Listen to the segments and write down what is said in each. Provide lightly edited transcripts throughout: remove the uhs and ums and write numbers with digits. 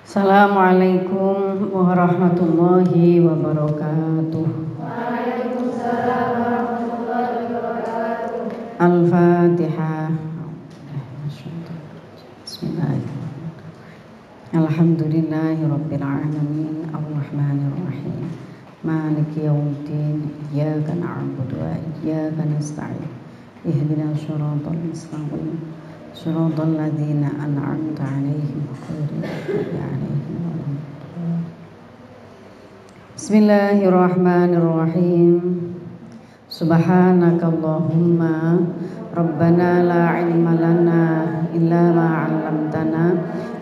Assalamualaikum warahmatullahi wabarakatuh. Waalaikumsalam warahmatullahi wabarakatuh. Al-Fatihah. Bismillahirrahmanirrahim. Alhamdulillahi rabbil alamin arrahmanir rahim maliki yaumiddin iyyaka na'budu wa iyyaka nasta'in ihdinas siratal mustaqim siratal ladzina an'amta 'alaihim ghairil maghdubi 'alaihim waladdallin. Bismillahirrahmanirrahim. Subhanakallahumma rabbana la 'ilma lana illa ma 'allamtana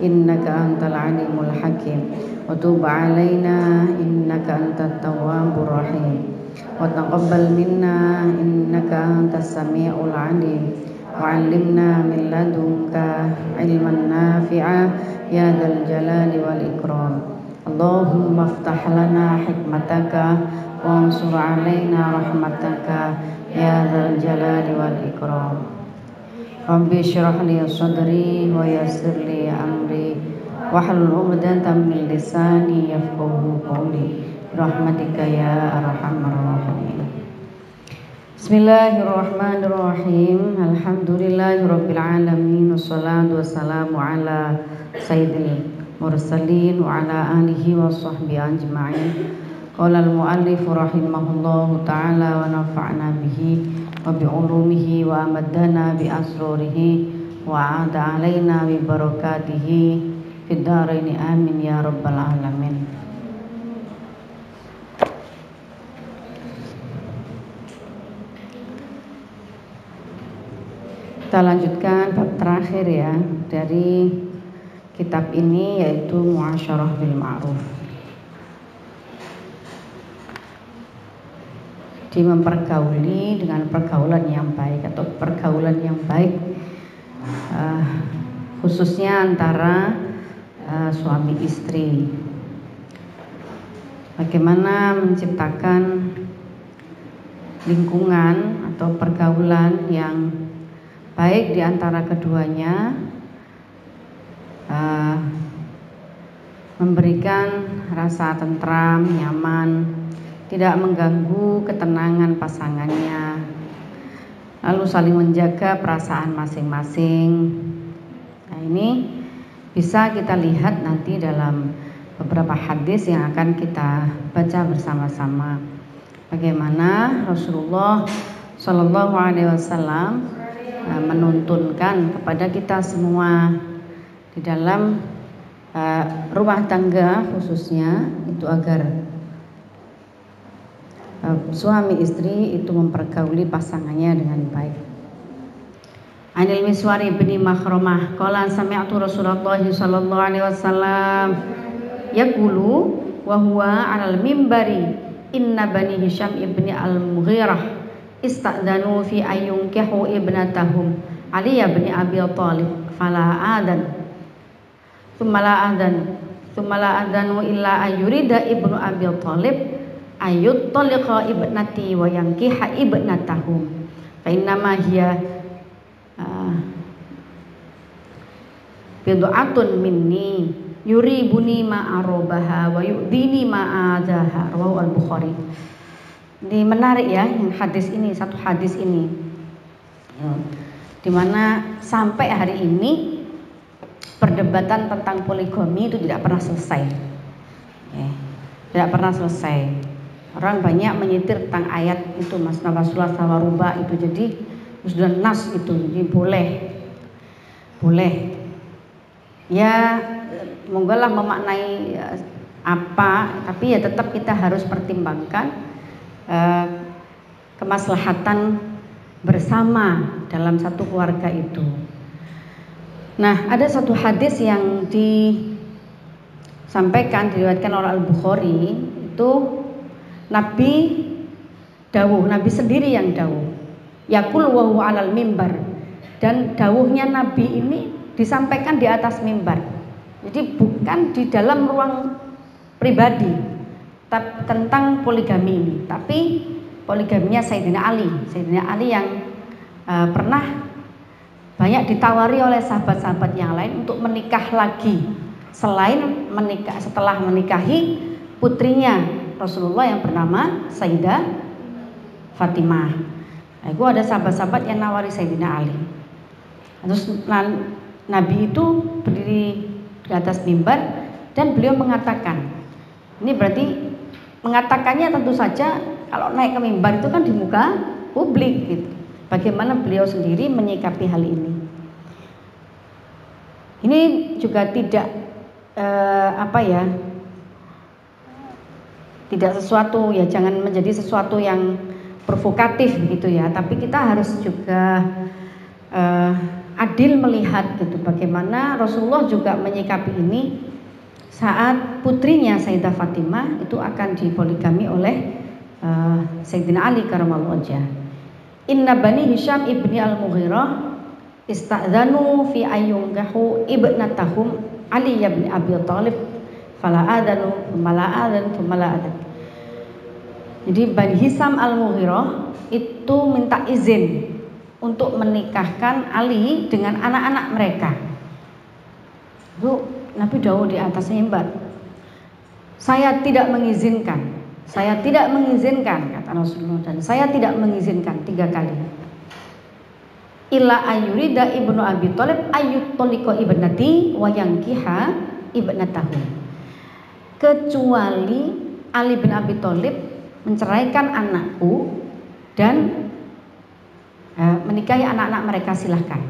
innaka antal 'alimul hakim wa tub 'alaina innaka antat tawwabur rahim wa taqabbal minna innaka antas samiul 'alim wa 'allimna min ladunka 'ilman nafi'a ya dzal jalali wal ikram. Allahumma iftah lana hikmataka wa ansur 'alaina rahmataka ya dzal jalali wal ikram. Rabbi shrah li sadri wa yassir li amri wahlul 'uqdatam min lisani yafqahu qawli rahmatika ya arhamar rahimin. Bismillahirrahmanirrahim. Alhamdulillahirabbil alamin wassalatu wassalamu ala sayyidil mursalin wa ala alihi wa sahbihi ajma'in. Qala al-muallif rahimahullahu ta'ala wa nafa'na bihi wa bi'ulumihi wa amadana bi asrurihi wa a'ada alaina bi barakatihi fid dharaini amin ya rabbal alamin. Kita lanjutkan bab terakhir ya dari kitab ini, yaitu Muasyarah bil Ma'ruf. Di mempergauli dengan pergaulan yang baik atau pergaulan yang baik, khususnya antara suami istri. Bagaimana menciptakan lingkungan atau pergaulan yang baik di antara keduanya, memberikan rasa tentram, nyaman, tidak mengganggu ketenangan pasangannya, lalu saling menjaga perasaan masing-masing. Nah, ini bisa kita lihat nanti dalam beberapa hadis yang akan kita baca bersama-sama. Bagaimana Rasulullah Shallallahu Alaihi Wasallam menuntunkan kepada kita semua di dalam rumah tangga khususnya itu agar suami istri itu mempergauli pasangannya dengan baik. Anil Miswar bin Makhramah qala sami'tu Rasulullah sallallahu alaihi wasallam yaqulu wa huwa 'alal mimbari inna bani Hisham ibni al-Mughirah ista'danu fi ayyunkihu ibnatahum Ali bin Abi Thalib fala adan thumma la adanu illa ayyurida ibnu Abi Thalib ayut taliqa ibnati wa yankiha ibnatahum fa innama hiya bid'atun minni yuribuni ma arabaha wa yu'dini ma azaha, rawahu al-Bukhari. Ini menarik ya, yang hadis ini, satu hadis ini dimana sampai hari ini perdebatan tentang poligami itu tidak pernah selesai, tidak pernah selesai. Orang banyak menyitir tentang ayat itu, mas nafasulah sawaruba itu, jadi sudah nas itu, jadi boleh ya, monggolah memaknai apa, tapi ya tetap kita harus pertimbangkan kemaslahatan bersama dalam satu keluarga itu. Nah, ada satu hadis yang disampaikan, diriwayatkan oleh Al-Bukhari, itu Nabi dawuh, Nabi sendiri yang dawuh, yaqul wa huwa 'alal mimbar, dan dawuhnya Nabi ini disampaikan di atas mimbar. Jadi bukan di dalam ruang pribadi tentang poligami ini, tapi poligaminya Sayyidina Ali yang pernah banyak ditawari oleh sahabat-sahabat yang lain untuk menikah lagi selain setelah menikahi putrinya Rasulullah yang bernama Sayyidah Fatimah. Nah, itu ada sahabat-sahabat yang nawari Sayyidina Ali. Terus Nabi itu berdiri di atas mimbar dan beliau mengatakan, ini berarti mengatakannya tentu saja kalau naik ke mimbar itu kan di muka publik gitu. Bagaimana beliau sendiri menyikapi hal ini? Ini juga tidak tidak sesuatu ya, jangan menjadi sesuatu yang provokatif begitu ya, tapi kita harus juga adil melihat gitu bagaimana Rasulullah juga menyikapi ini saat putrinya Sayyidah Fatimah itu akan dipoligami oleh Sayyidina Ali karramallahu wajhah. Inna bani Hisham ibni al-Mughirah ista'dzanu fi ayyunkahu ibnatahum Ali bin Abi Thalib fala adanu thumma la adan. Jadi Bani Hisham al-Mughirah itu minta izin untuk menikahkan Ali dengan anak-anak mereka. Itu Nabi dawuh di atas mimbar, saya tidak mengizinkan kata Rasulullah, dan saya tidak mengizinkan 3 kali. Illa ayyurida ibnu Abi Thalib ayyut toliko ibnati wa yankiha ibnatahu. Kecuali Ali bin Abi Thalib menceraikan anakku dan menikahi anak-anak mereka, silahkan.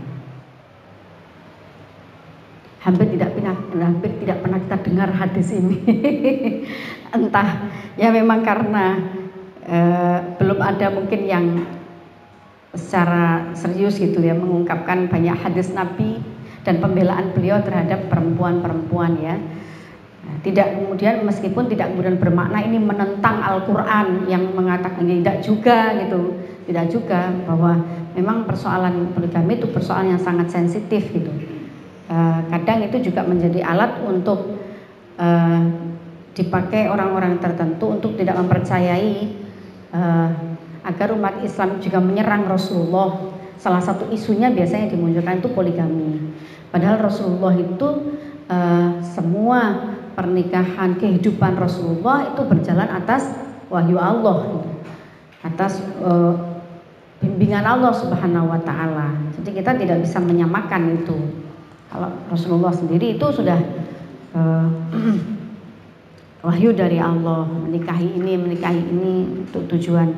Hampir tidak pernah kita dengar hadis ini. Entah ya memang karena belum ada mungkin yang secara serius gitu ya mengungkapkan banyak hadis Nabi dan pembelaan beliau terhadap perempuan-perempuan ya. Tidak kemudian meskipun tidak kemudian bermakna ini menentang Al-Quran yang mengatakan tidak juga gitu, tidak juga, bahwa memang persoalan poligami itu persoalan yang sangat sensitif gitu. Kadang itu juga menjadi alat untuk dipakai orang-orang tertentu untuk tidak mempercayai agar umat Islam juga menyerang Rasulullah. Salah satu isunya biasanya dimunculkan itu poligami. Padahal Rasulullah itu semua pernikahan kehidupan Rasulullah itu berjalan atas wahyu Allah gitu. Atas bimbingan Allah Subhanahu wa taala. Jadi kita tidak bisa menyamakan itu. Kalau Rasulullah sendiri itu sudah wahyu dari Allah, menikahi ini untuk tujuan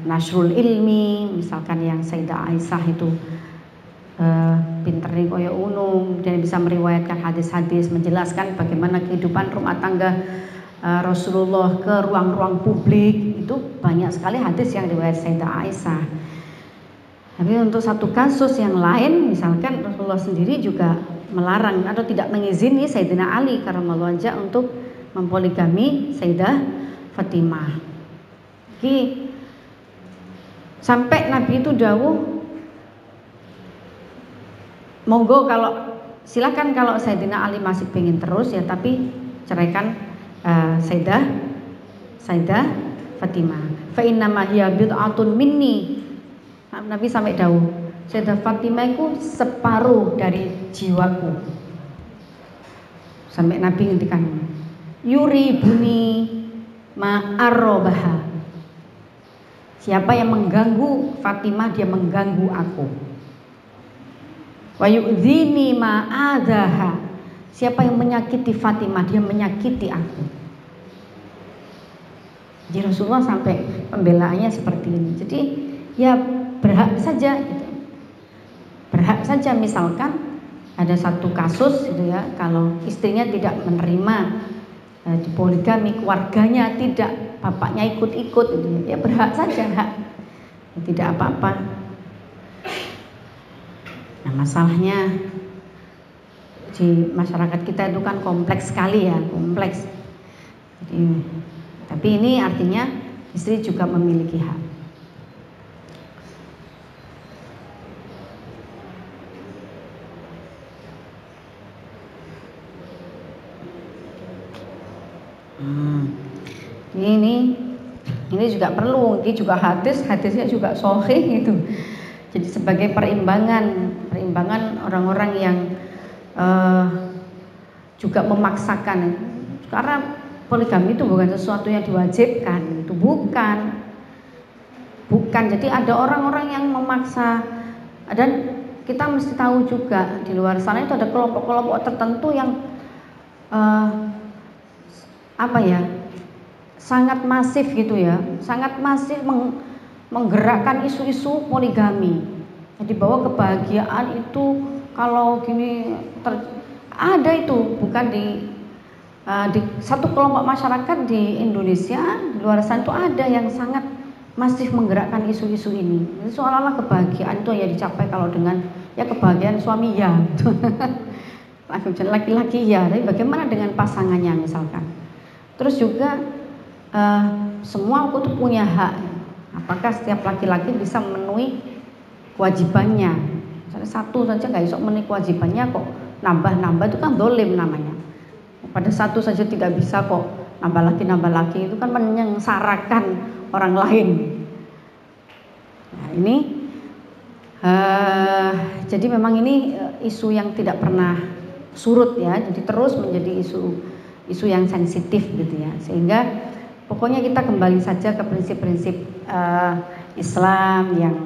nasrul ilmi, misalkan yang Sayyidah Aisyah itu pinter nih koyo unung dan bisa meriwayatkan hadis-hadis menjelaskan bagaimana kehidupan rumah tangga Rasulullah ke ruang-ruang publik, itu banyak sekali hadis yang riwayat Sayyidah Aisyah. Tapi untuk satu kasus yang lain, misalkan Rasulullah sendiri juga melarang atau tidak mengizini Sayyidina Ali karramallahu wajhah untuk mempoligami Sayyidah Fatimah. Sampai Nabi itu dawuh, monggo kalau silakan kalau Sayyidina Ali masih pengen terus ya, tapi ceraikan Sayyidah Fatimah. Fa inna ma hiya bid'atun minni. Nabi sampai dawuh, Sayyidah Fatimah itu separuh dari jiwaku. Sampai Nabi ngendikan, yuri buni ma'arrobaha. Siapa yang mengganggu Fatimah, dia mengganggu aku. Wa yu'dzini ma'adzaha. Siapa yang menyakiti Fatimah, dia menyakiti aku. Jadi Rasulullah sampai pembelaannya seperti ini. Jadi ya berhak saja gitu. Berhak saja misalkan ada satu kasus gitu ya, kalau istrinya tidak menerima dipoligami, keluarganya tidak, bapaknya ikut-ikut gitu ya, berhak saja, hak. Tidak apa-apa. Nah, masalahnya di masyarakat kita itu kan kompleks sekali ya, kompleks. Jadi, tapi ini artinya istri juga memiliki hak. Ini juga perlu, ini juga hadisnya juga sahih gitu. Jadi sebagai perimbangan orang-orang yang juga memaksakan. Karena poligami itu bukan sesuatu yang diwajibkan, itu bukan. Jadi ada orang-orang yang memaksa, dan kita mesti tahu juga di luar sana itu ada kelompok-kelompok tertentu yang sangat masif gitu ya, sangat masif menggerakkan isu-isu poligami. Jadi bahwa kebahagiaan itu kalau gini ada itu bukan di satu kelompok masyarakat di Indonesia, di luar sana itu ada yang sangat masif menggerakkan isu-isu ini. Jadi seolah-olah kebahagiaan itu ya dicapai kalau dengan ya kebahagiaan suami ya, laki-laki ya, tapi bagaimana dengan pasangannya misalkan. Terus juga semua aku tuh punya hak. Apakah setiap laki-laki bisa memenuhi kewajibannya? Misalnya satu saja nggak bisa memenuhi kewajibannya kok nambah-nambah, itu kan dolim namanya. Pada satu saja tidak bisa kok nambah lagi itu kan menyengsarakan orang lain. Nah, ini jadi memang ini isu yang tidak pernah surut ya, jadi terus menjadi isu yang sensitif gitu ya, sehingga pokoknya kita kembali saja ke prinsip-prinsip Islam yang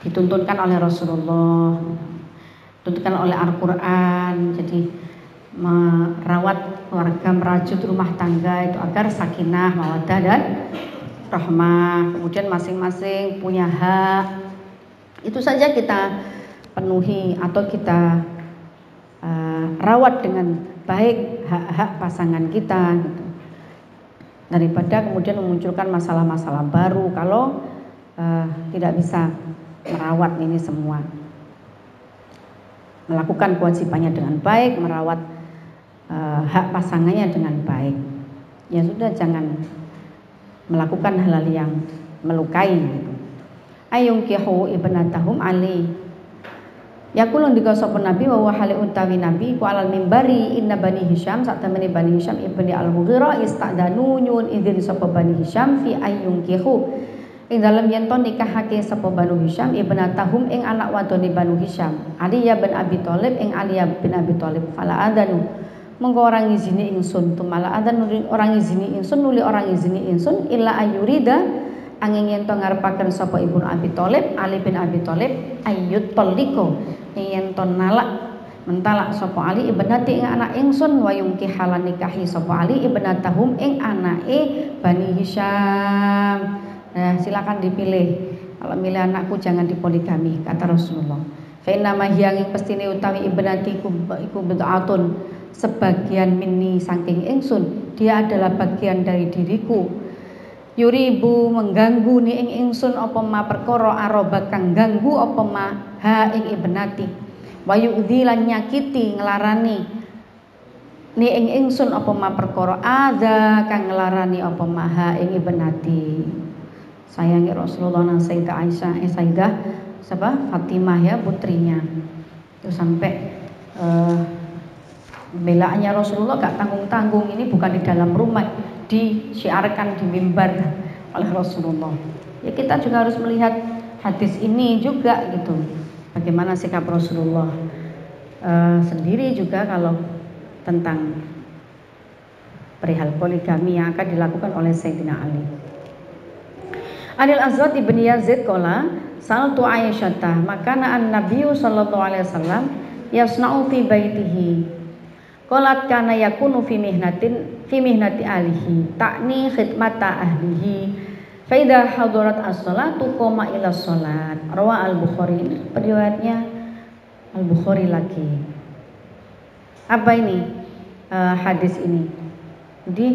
dituntunkan oleh Rasulullah, dituntunkan oleh Al-Quran. Jadi merawat keluarga, merajut rumah tangga itu agar sakinah, mawaddah dan rahmah. Kemudian masing-masing punya hak, itu saja kita penuhi atau kita rawat dengan baik hak-hak pasangan kita gitu. Daripada kemudian memunculkan masalah-masalah baru kalau tidak bisa merawat ini semua, melakukan kewajibannya dengan baik, merawat hak pasangannya dengan baik. Ya sudah, jangan melakukan hal-hal yang melukai gitu. Ayungkihu ibnatahum ali. Yakulun diga sapa nabi wa hali utawi nabi ku alal mimbari inna bani Hisham sak temene bani Hisham ibni al-Mughirah istadanu nyun izin sapa bani Hisham fi ayungkihu ing dalem yen to nikahake sapa bani Hisham ibnatahum ing anak wadone bani Hisham Ali bin Abi Thalib ing Ali bin Abi Thalib fala adanu mengko orang izini ingsun tumala adanu orang izini ingsun nuli orang izini ingsun illa ayurida angin yen to ngarepaken sapa Ibnu Abi Thalib Ali bin Abi Thalib ayyut taliko yen to nalak mentalak sapa Ali ibnati ing anak ingsun wa yungki halan nikahi sapa Ali ibnatahum ing anake Bani Hisham. Nah, silakan dipilih. Kalau milih anakku jangan dipoligami kata Rasulullah. Fa inna ma hiya pestine utawi ibnatiku iku bid'atun sebagian minni saking ingsun, dia adalah bagian dari diriku. Yuribu mengganggu ni ing ingsun apa ma perkara aroba kang ganggu apa ma ha ing ibnati wa yu'dzi lan nyakiti nglarani ni ing ingsun apa ma perkara ada kang nglarani apa ma ha ing ibnati. Sayangi Rasulullah nang Sayyidah Aisyah Sayyidah Fatimah ya putrinya itu sampai belaannya Rasulullah gak tanggung-tanggung, ini bukan di dalam rumah, disiarkan di mimbar oleh Rasulullah. Ya kita juga harus melihat hadis ini juga gitu. Bagaimana sikap Rasulullah sendiri juga kalau tentang perihal poligami yang akan dilakukan oleh Sayyidina Ali. Anil Azwad ibn Yazid qala saltu Aisyah makana an-nabiyyu sallallahu alaihi wasallam yasna'u fi baitihi. Qalat kana yakunu fi mihnati alihi ta'ni khidmata ahlihi fa idza hadarat as-salatu qama ila salat. Rawa al-Bukhari, riwayatnya al-Bukhari lagi. Apa ini hadis ini? Jadi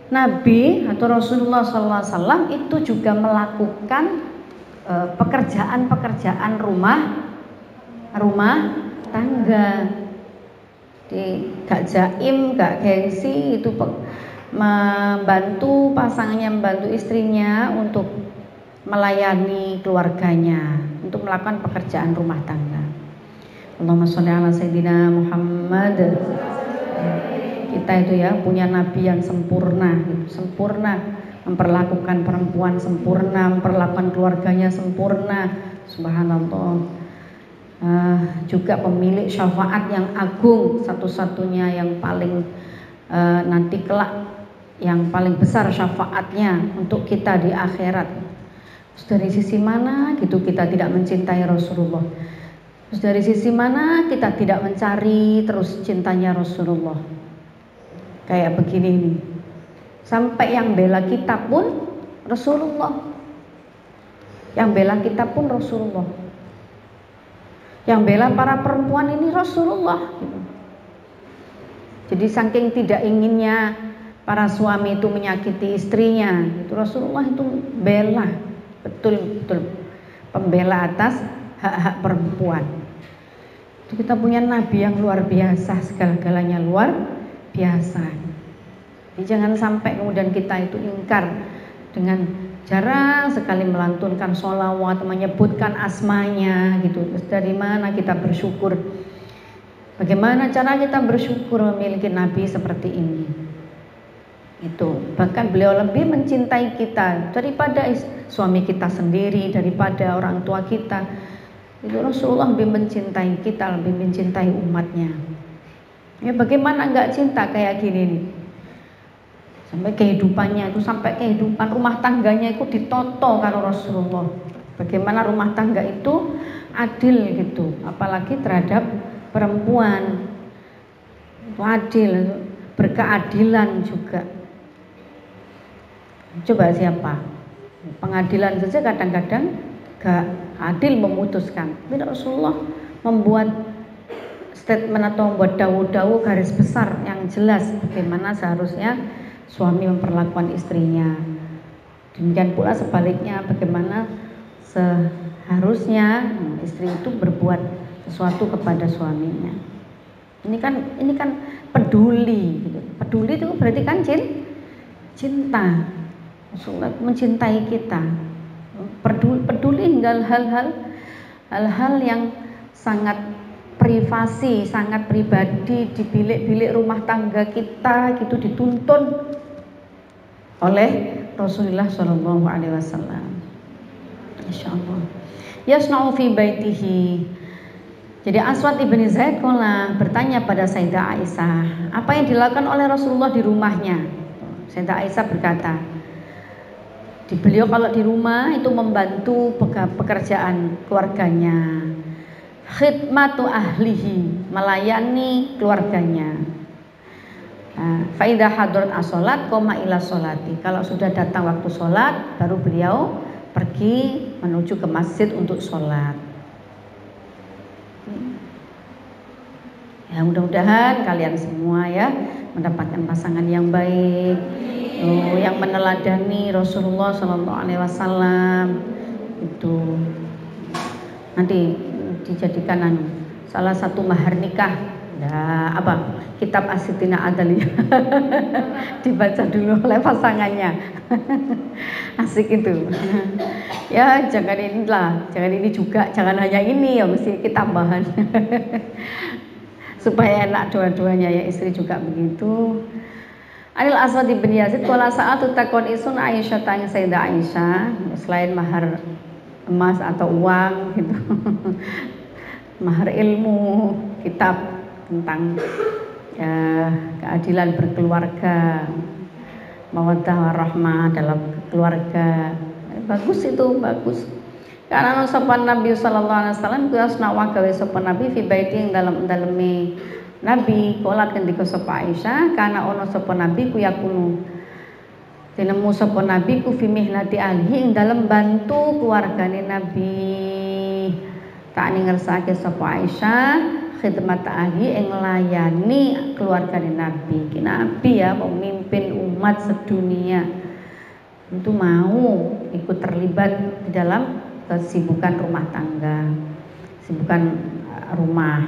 Nabi atau Rasulullah SAW itu juga melakukan pekerjaan-pekerjaan rumah tangga. Gak jaim, gak gengsi, itu membantu pasangannya, membantu istrinya untuk melayani keluarganya, untuk melakukan pekerjaan rumah tangga. Allahumma sholli ala Sayyidina Muhammad. Kita itu ya punya Nabi yang sempurna, sempurna memperlakukan perempuan, sempurna memperlakukan keluarganya, sempurna. Subhanallah. juga pemilik syafaat yang agung, satu-satunya yang paling nanti kelak yang paling besar syafaatnya untuk kita di akhirat. Terus dari sisi mana gitu kita tidak mencintai Rasulullah? Terus dari sisi mana kita tidak mencari terus cintanya Rasulullah? Kayak begini nih. Sampai yang bela kita pun Rasulullah. Yang bela kita pun Rasulullah. Yang bela para perempuan ini Rasulullah gitu. Jadi saking tidak inginnya para suami itu menyakiti istrinya, itu Rasulullah itu bela betul-betul pembela atas hak-hak perempuan. Itu kita punya nabi yang luar biasa, segala-galanya luar biasa. Jadi jangan sampai kemudian kita itu ingkar dengan jarang sekali melantunkan sholawat, menyebutkan asmanya gitu. Terus dari mana kita bersyukur? Bagaimana cara kita bersyukur memiliki nabi seperti ini? Itu bahkan beliau lebih mencintai kita daripada suami kita sendiri, daripada orang tua kita. Itu Rasulullah lebih mencintai kita, lebih mencintai umatnya. Ya bagaimana nggak cinta kayak gini nih? Sampai kehidupannya itu, sampai kehidupan rumah tangganya itu ditoto karo Rasulullah. Bagaimana rumah tangga itu adil gitu, apalagi terhadap perempuan. Itu adil, berkeadilan juga. Coba siapa? Pengadilan saja kadang-kadang gak adil memutuskan. Tapi Rasulullah membuat statement atau membuat dawuh-dawuh garis besar yang jelas bagaimana seharusnya suami memperlakukan istrinya. Demikian pula sebaliknya bagaimana seharusnya istri itu berbuat sesuatu kepada suaminya. Ini kan peduli gitu. Peduli itu berarti kan cinta. Rasulullah mencintai kita. Peduli hingga hal-hal yang sangat privasi, sangat pribadi di bilik-bilik rumah tangga kita gitu dituntun oleh Rasulullah Shallallahu Alaihi Wasallam. Insyaallah. Yasna'u fi baitihi. Jadi Aswad ibni Zaid bertanya pada Sayyidah Aisyah, apa yang dilakukan oleh Rasulullah di rumahnya? Sayyidah Aisyah berkata, beliau kalau di rumah itu membantu pekerjaan keluarganya, khidmatu ahlihi, melayani keluarganya. Faidah hadrat as-sholat koma ila sholati. Kalau sudah datang waktu sholat, baru beliau pergi menuju ke masjid untuk sholat. Ya mudah-mudahan kalian semua ya mendapatkan pasangan yang baik, yang meneladani Rasulullah Shallallahu Alaihi Wasallam. Itu nanti dijadikan salah satu mahar nikah. Nah, apa? Kitab As-Sittina Adaliyah dibaca dulu oleh pasangannya. Asik itu. Ya jangan ini juga, jangan hanya ini ya, mesti kita tambahan. Supaya enak dua-duanya ya, istri juga begitu. Anil Aswad bin Yazid qala sa'atu takon isun Aisyah tanya Sayyidah Aisyah, selain mahar emas atau uang gitu. Mahar ilmu, kitab tentang keadilan berkeluarga, mawaddah warahmah dalam keluarga. Bagus itu, bagus. Karena sopan Nabi sallallahu alaihi wasallam kuyasna wa gawe sopan Nabi fi baiti ing dalem-daleme Nabi kolat kendika sapa Aisyah karena ono sopan Nabi ku yakunu tinemu sopan Nabi ku fi mihnati ahli ing dalem bantu keluargane Nabi. Tak ngersake sapa Aisyah khidmat ahli ing nglayani keluargane Nabi. Ki Nabi ya pemimpin umat sedunia itu mau ikut terlibat di dalam kesibukan rumah tangga, kesibukan rumah.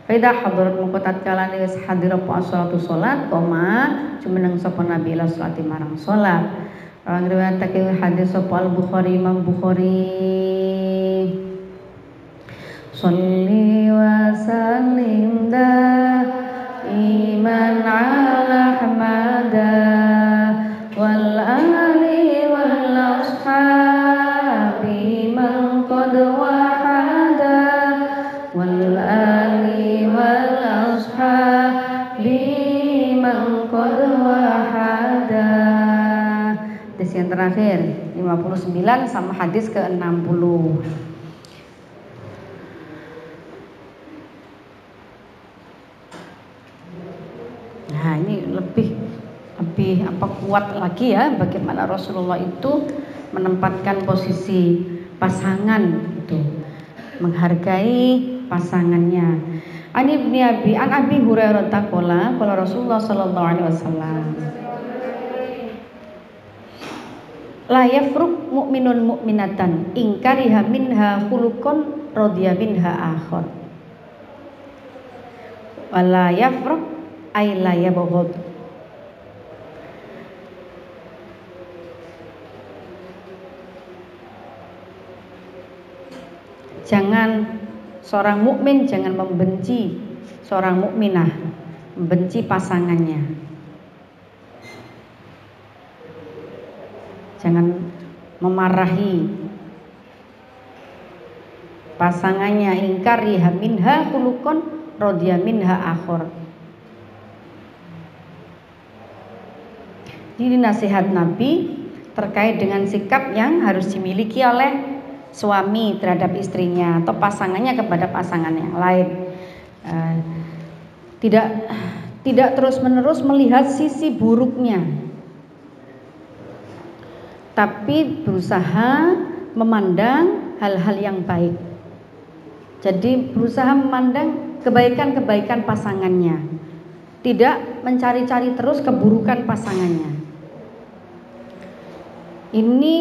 Faidah hadirat muqatat kalane wis hadir apa salatu salat koma jumeneng sapa Nabi la salati marang salat. Orang riwayatake hadis sapa Al-Bukhari Imam Bukhari. Shalli wa sallim da iman ala hamada wal ali wal ashab liman qad wahada. Hadis yang terakhir 59 sama hadis ke-60. Nah, ini lebih kuat lagi ya bagaimana Rasulullah itu menempatkan posisi pasangan itu, menghargai pasangannya. An Abi Hurairah taqala qala Rasulullah sallallahu alaihi wasallam la yafruq mu'minun mu'minatan in kariha minha khuluqan radiya minha akhar wala yafruq ay la yabghad. Jangan seorang mukmin jangan membenci seorang mukminah, membenci pasangannya. Jangan memarahi pasangannya. Ingkariha minha khuluqan radiya minha akhar. Ini nasihat Nabi terkait dengan sikap yang harus dimiliki oleh suami terhadap istrinya atau pasangannya kepada pasangan yang lain. Tidak terus-menerus melihat sisi buruknya, tapi berusaha memandang hal-hal yang baik. Jadi berusaha memandang kebaikan-kebaikan pasangannya, tidak mencari-cari terus keburukan pasangannya. Ini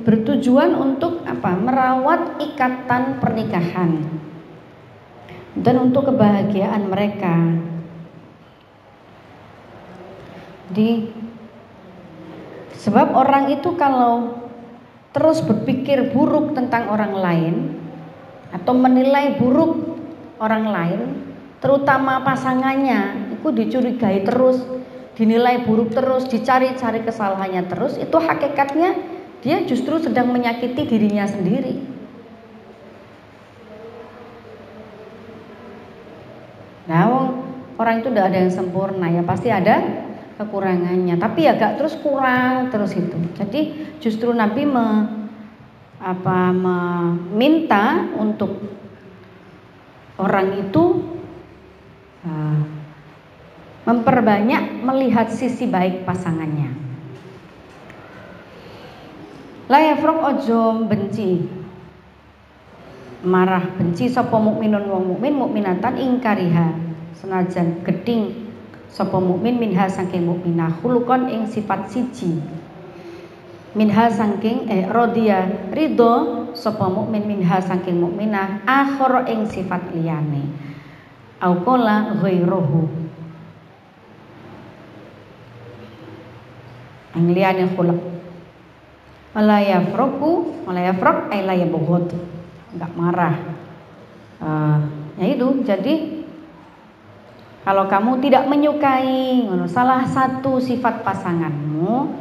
bertujuan untuk merawat ikatan pernikahan dan untuk kebahagiaan mereka. Sebab orang itu kalau terus berpikir buruk tentang orang lain atau menilai buruk orang lain, terutama pasangannya, itu dicurigai terus, dinilai buruk terus, dicari-cari kesalahannya terus, itu hakikatnya dia justru sedang menyakiti dirinya sendiri. Nah, orang itu tidak ada yang sempurna, ya pasti ada kekurangannya. Tapi ya gak terus kurang terus itu. Jadi justru Nabi meminta untuk orang itu memperbanyak melihat sisi baik pasangannya. La yafruq ojo benci marah benci sapa mukminun wong mukmin mukminatan ingkariha senajan geding sapa mukmin minha saking mukminah khuluqan ing sifat siji minha saking radiya ridho sapa mukmin minha saking mukminah akhara ing sifat liyane au qala ghairuhu ang liyane khuluq. Wala yafruq ay la yabghad, enggak marah. Ya itu, jadi kalau kamu tidak menyukai salah satu sifat pasanganmu,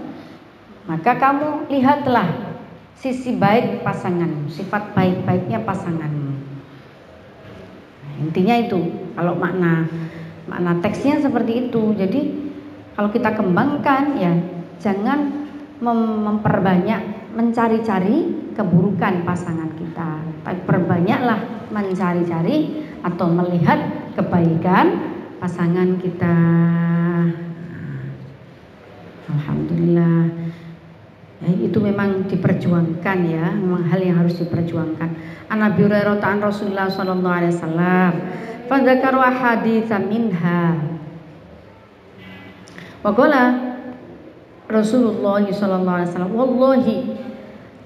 maka kamu lihatlah sisi baik pasanganmu, sifat baik-baiknya pasanganmu. Intinya itu, kalau makna teksnya seperti itu. Jadi kalau kita kembangkan ya jangan memperbanyak mencari-cari keburukan pasangan kita, tapi perbanyaklah mencari-cari atau melihat kebaikan pasangan kita. Alhamdulillah ya, itu memang diperjuangkan ya, memang hal yang harus diperjuangkan. An Abi Hurairah ta'an Rasulullah sallallahu alaihi wasallam fa dzakara haditsan minha wa qala Rasulullah sallallahu alaihi wasallam wallahi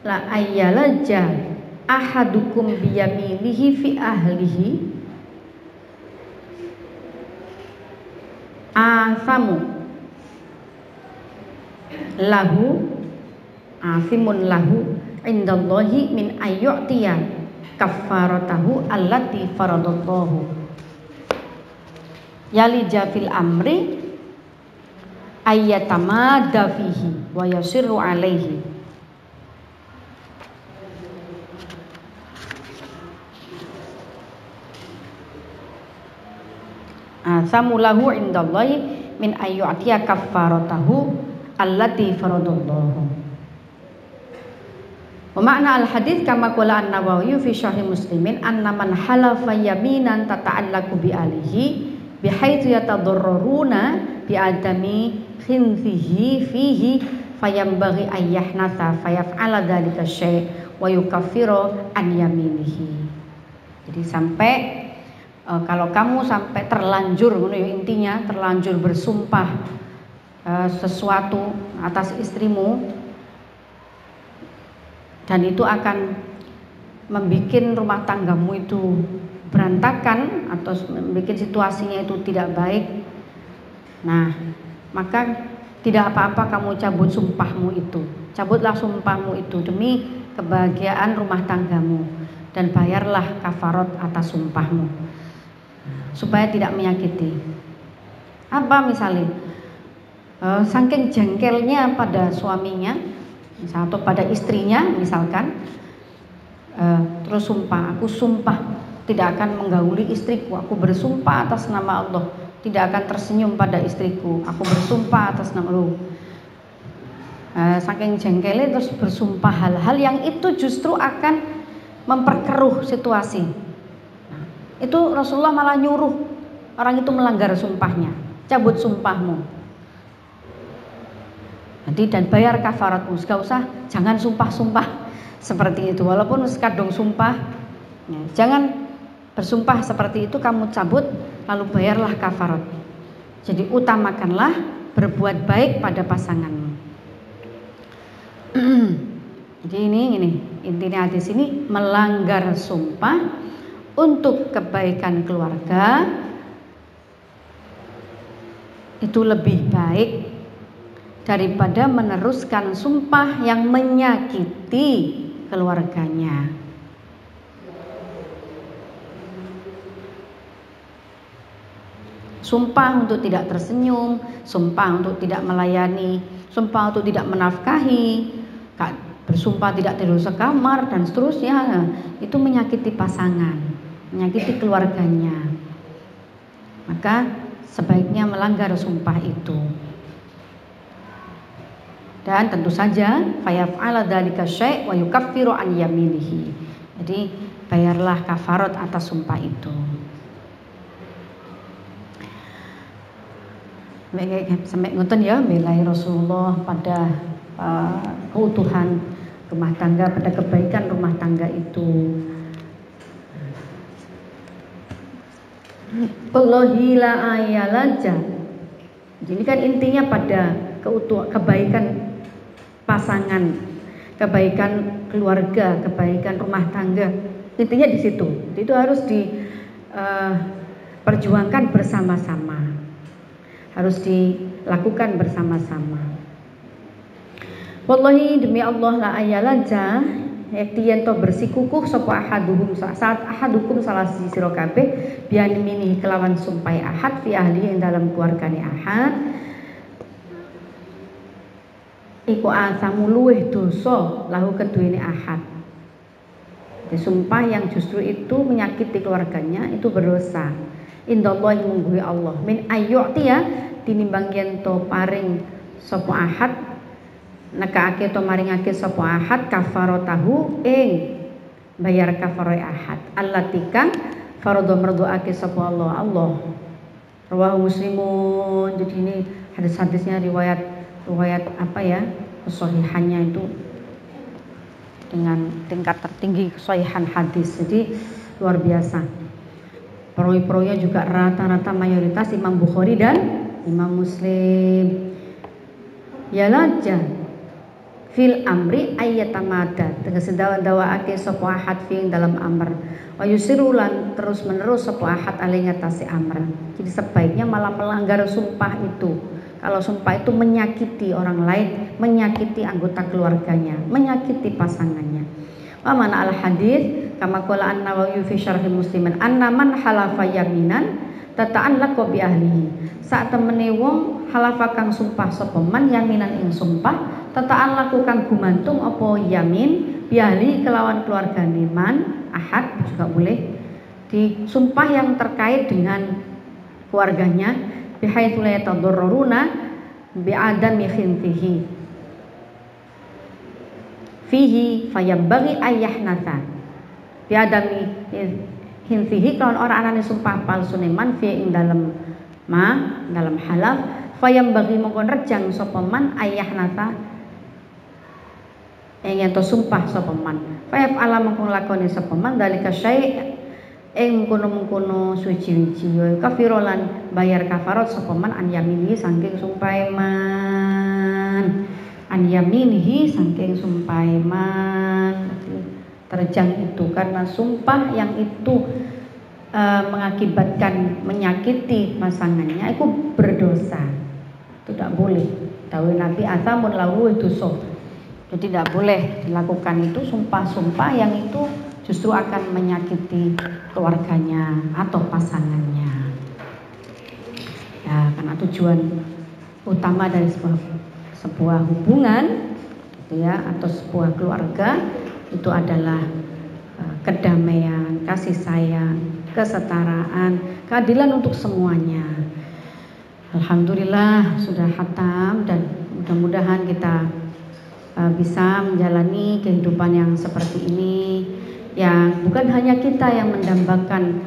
la ayyalaja ahadukum biyaminihi fi ahlihi asamu lahu afimun lahu indallahi min ayyu'tiya kaffaratahu allati faradallahu yalija fil amri ayyatamada fihi wa yasirru alaihi. samulahu indallahi min ayyu'tiya kaffaratahu allati faradallahu. Wa makna al-hadits kama qala an-Nawawi fi syarh Muslimin anna man halafa yaminan tata'allaqu bi alihi bihaitsu yatadarraruna bi adami khinzihi fihi fayambaghi ayyahnasa fayaf'ala dzalika syai' wa yukaffiru an yaminihi. Jadi sampai kalau kamu sampai terlanjur intinya terlanjur bersumpah sesuatu atas istrimu dan itu akan membuat rumah tanggamu itu berantakan atau membuat situasinya itu tidak baik. Nah, maka tidak apa-apa kamu cabut sumpahmu itu. Cabutlah sumpahmu itu demi kebahagiaan rumah tanggamu dan bayarlah kafarat atas sumpahmu supaya tidak menyakiti. Apa misalnya? Saking jengkelnya pada suaminya atau pada istrinya misalkan, terus sumpah, aku sumpah tidak akan menggauli istriku, aku bersumpah atas nama Allah tidak akan tersenyum pada istriku, aku bersumpah atas nama Allah. Saking jengkelnya terus bersumpah hal-hal yang itu justru akan memperkeruh situasi. Itu Rasulullah malah nyuruh orang itu melanggar sumpahnya, cabut sumpahmu. Nanti dan bayar kafaratmu, gak usah, jangan sumpah-sumpah seperti itu. Walaupun sekadung sumpah, ya, jangan bersumpah seperti itu, kamu cabut lalu bayarlah kafarat. Jadi utamakanlah berbuat baik pada pasanganmu. Jadi ini intinya hadis ini melanggar sumpah untuk kebaikan keluarga itu lebih baik daripada meneruskan sumpah yang menyakiti keluarganya. Sumpah untuk tidak tersenyum, sumpah untuk tidak melayani, sumpah untuk tidak menafkahi, bersumpah tidak tidur sekamar dan seterusnya, itu menyakiti pasangan, menyakiti keluarganya. Maka sebaiknya melanggar sumpah itu. Dan tentu saja fayaf'ala dzalika syai' wa yukaffiru an yaminihi. Jadi bayarlah kafarat atas sumpah itu. Sampai ngoten ya belai Rasulullah pada keutuhan rumah tangga, pada kebaikan rumah tangga itu. Wallahi la ayalaja. Jadi kan intinya pada kebaikan pasangan, kebaikan keluarga, kebaikan rumah tangga. Intinya di situ. Itu harus diperjuangkan bersama-sama. Harus dilakukan bersama-sama. Wallahi demi Allah la ayalaja yakti yen to bersikukuh sapa ahaduhum saat ahadukum salah siji sira kabeh bianimini kelawan sumpai ahad fi ahli ing dalam keluargane ahad iku asamu luweh dosa lahu keduwene ahad. Disumpah yang justru itu menyakiti keluarganya itu berdosa. Indallahi mungguhi Allah min ayyu'tiya tinimbang yen to paring sapa ahad nekaake to maringake sapa ahad kafaratahu ing bayar kafaroy ahad allatika faradha merduake sapa Allah. Rawahu Muslimun. Jadi ini hadis-hadisnya riwayat apa ya, kesahihannya itu dengan tingkat tertinggi kesahihan hadis. Jadi luar biasa. Perawi-perawinya juga rata-rata mayoritas Imam Bukhari dan Imam Muslim. Ya laja fil amri ayatamada tegese dawa-dawaake sapa ahad fi dalam amr wa yusirulan terus menerus sapa ahad ali ngatasi amr. Jadi sebaiknya malah melanggar sumpah itu. Kalau sumpah itu menyakiti orang lain, menyakiti anggota keluarganya, menyakiti pasangannya. Wa mana al hadis kama qala an-Nawawi fi syarh Muslimin anna man halafa yaminan tata'allaqu bi ahlihi. Sak temene wong halafa kang sumpah sapa man yaminan ing sumpah tata'allaqu kang gumantung apa yamin bi ahli kelawan keluargane man ahad juga boleh. Di sumpah yang terkait dengan keluarganya bihaitsu la yatadarraruna bi'adami khintihi fihi fayambaghi ayyahnatha bi'adami khintihi kalau orang anane sumpah palsu man fi ing dalam halal fayambaghi mongkon rejang sapa man ayyahnatha ing ento sumpah sapa man fayaf ala mongkon lakoni sapa man dalika syai' ing kono-kono suci-suci kafirolan bayar kafarat sapa man an yaminihi saking sumpahe man an yaminihi saking sumpahe man terjang itu karena sumpah yang itu mengakibatkan menyakiti pasangannya itu berdosa, itu tidak boleh. Dawuh Nabi athamun lahu dosa. Jadi tidak boleh dilakukan itu sumpah-sumpah yang itu justru akan menyakiti keluarganya atau pasangannya. Ya, karena tujuan utama dari sebuah hubungan gitu ya, atau sebuah keluarga itu adalah kedamaian, kasih sayang, kesetaraan, keadilan untuk semuanya. Alhamdulillah sudah khatam dan mudah-mudahan kita bisa menjalani kehidupan yang seperti ini, yang bukan hanya kita yang mendambakan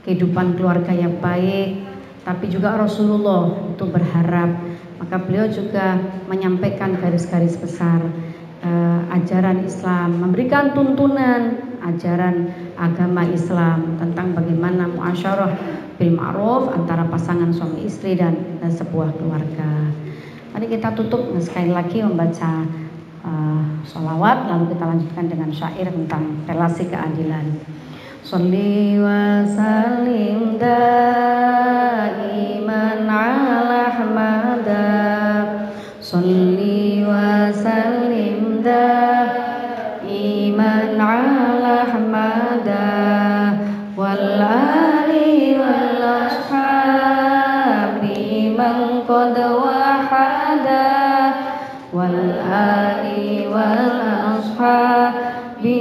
kehidupan keluarga yang baik, tapi juga Rasulullah itu berharap. Maka beliau juga menyampaikan garis-garis besar ajaran Islam, memberikan tuntunan ajaran agama Islam tentang bagaimana muasyarah bil ma'ruf antara pasangan suami istri dan sebuah keluarga. Mari kita tutup sekali lagi membaca sholawat, lalu kita lanjutkan dengan syair tentang relasi keadilan. Sholli wa sallim daiman ala ahmada, Sholli wa sallim daiman ala ahmada, wal ali wal ashabi man qad wahada, wal ali wal ashabi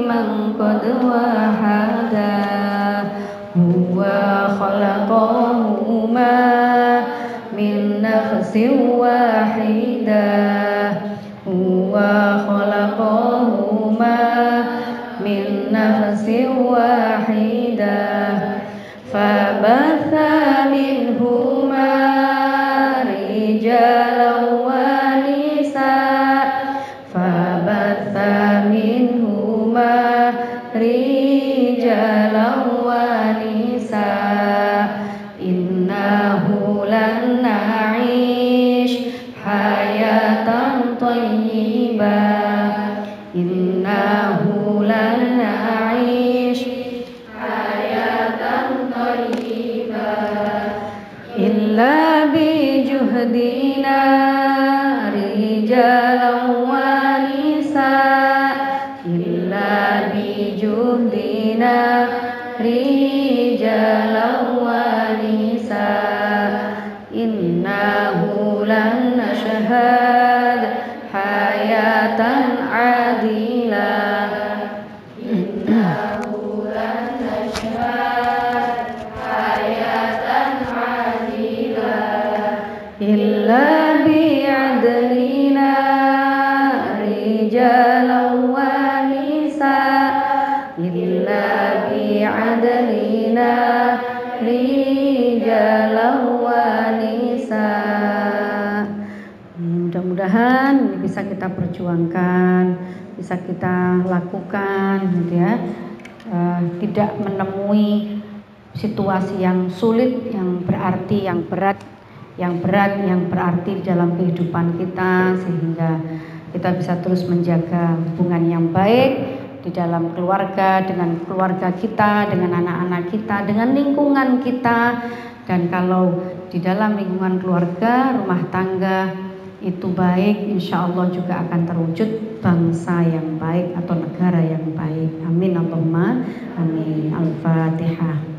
man qad wahada, huwa khalaqahuma min nafsin wahidah, huwa khalaqahuma min nafsin wahidah, fabatha minhuma rijalan wa nisaa, fabatha minhuma rijalan wa nisaa, innahu lan na'ish hayatan thayyibah, innahu lan na'ish hayatan thayyibah, illa bi juhdina rijalan wa nisaa, illa bi juhdina rijalan wa nisaa, innahu lan nashhad hayatan adilah, innahu lan nashhad hayatan adilah, illa bi'adlina rijalan wa nisaa, illa bi'adlina rijalan wa nisaa. Mudah-mudahan ini bisa kita perjuangkan, bisa kita lakukan gitu ya. Tidak menemui situasi yang sulit, yang berarti, yang berat, yang berarti dalam kehidupan kita, sehingga kita bisa terus menjaga hubungan yang baik di dalam keluarga, dengan keluarga kita, dengan anak-anak kita, dengan lingkungan kita. Dan kalau di dalam lingkungan keluarga, rumah tangga itu baik, insya Allah juga akan terwujud bangsa yang baik atau negara yang baik. Amin Allahumma amin. Al-Fatihah.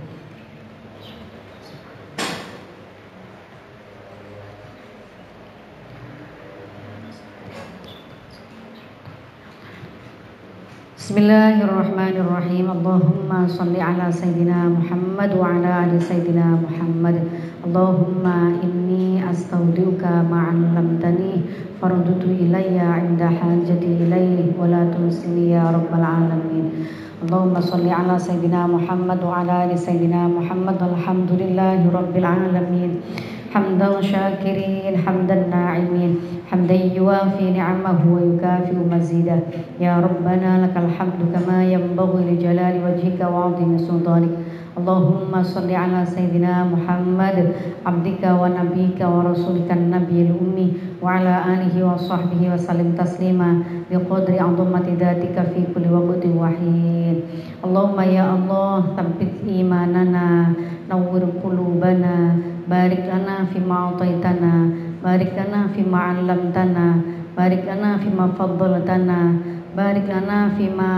Bismillahirrahmanirrahim. Allahumma salli ala Sayyidina Muhammad wa ala ali Sayyidina Muhammad. Allahumma inni astaudiuka ma'allamtani fardutu ilayya inda hajati ilayhi wa la tunsini ya rabbal alamin. Allahumma salli ala Sayyidina Muhammad wa ala ali Sayyidina Muhammad. Alhamdulillahi rabbil alamin. Hamdan syakirin, hamdan na'imin, hamdan yuwafi ni'amahu wa yukafi'u mazidah. Ya Rabbana lakal hamdu kama yanbaghi li jalali wajhika wa 'azimi sultanik. Allahumma salli ala Sayyidina Muhammad abdika wa nabika wa rasulika nabiyil ummi wa ala alihi wa sahbihi wa sallim taslima bi qadri 'azamati dhatika fi kulli waqtin wa hin. Allahumma ya Allah tsabbit imanana, nawwir qulubana, barik lana fima ataitana, barik lana fima 'allamtana, barik lana fima faddaltana, barik lana fima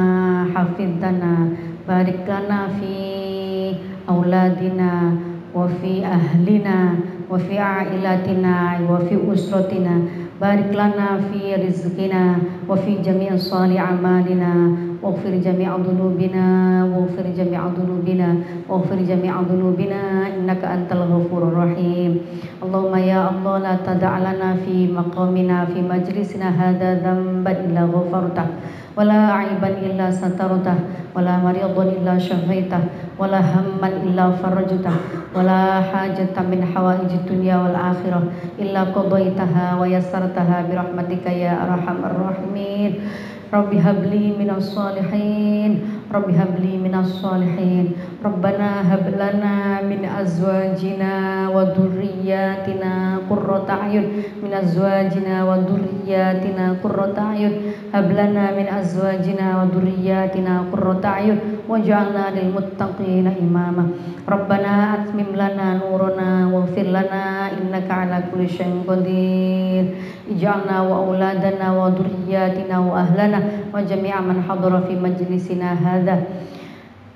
hafidtana, barik lana fi auladina wa fi ahlina wa fi ailatina wa fi usratina, barik lana fi rizqina wa fi jami' salih amalina, waghfir jami' dhunubina, waghfir jami' dhunubina, waghfir jami' dhunubina innaka antal ghafurur rahim. Allahumma ya Allah la tada' lana fi maqamina fi majlisina hadza dhanban illa ghafartah wala 'aiban illa satartah wala maridan illa syafaitah wala hamman illa farajtah wala hajatan min hawaijid dunya wal akhirah illa qadaitaha wa yassartaha bi rahmatika ya arhamar rahimin. Rabbi habli minas salihin, Rabbi habli minas salihin. Rabbana hab lana min azwajina wa dhurriyyatina qurrata a'yun, min azwajina wa dhurriyyatina qurrata a'yun, hab lana min azwajina wa dhurriyyatina qurrata a'yun waj'alna lil muttaqina imama. Rabbana atmim lana nurana waghfir lana innaka ala kulli syai'in qadir. Ij'alna wa auladana wa dhurriyyatina wa ahlana wa jami'a man hadara fi majlisina hadha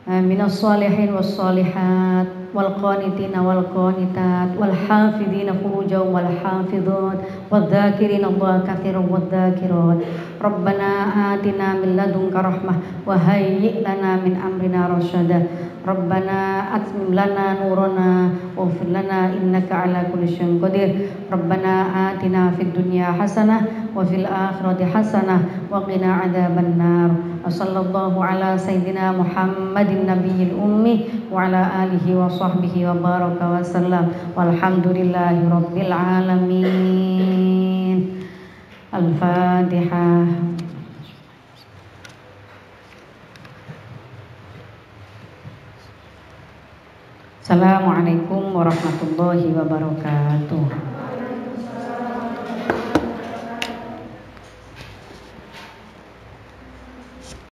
minas salihin was salihat wal qanitina wal qanitat wal hafidhina furujahum wal hafidhat wal dhakirina Allah katsiran wal dhakirat. Rabbana atina min ladunka rahmah wa hayyi' lana min amrina rasyada. Rabbana atmim lana nurana waghfir lana innaka ala kulli syai'in qadir. Rabbana atina fid dunya hasanah wa fil akhirati hasanah wa qina adzaban nar. Sallallahu ala sayyidina Muhammadin nabiyil ummi wa ala alihi wa sahbihi wa baraka wa sallam. Walhamdulillahi rabbil alamin. Al-Fatihah. Assalamualaikum warahmatullahi wabarakatuh.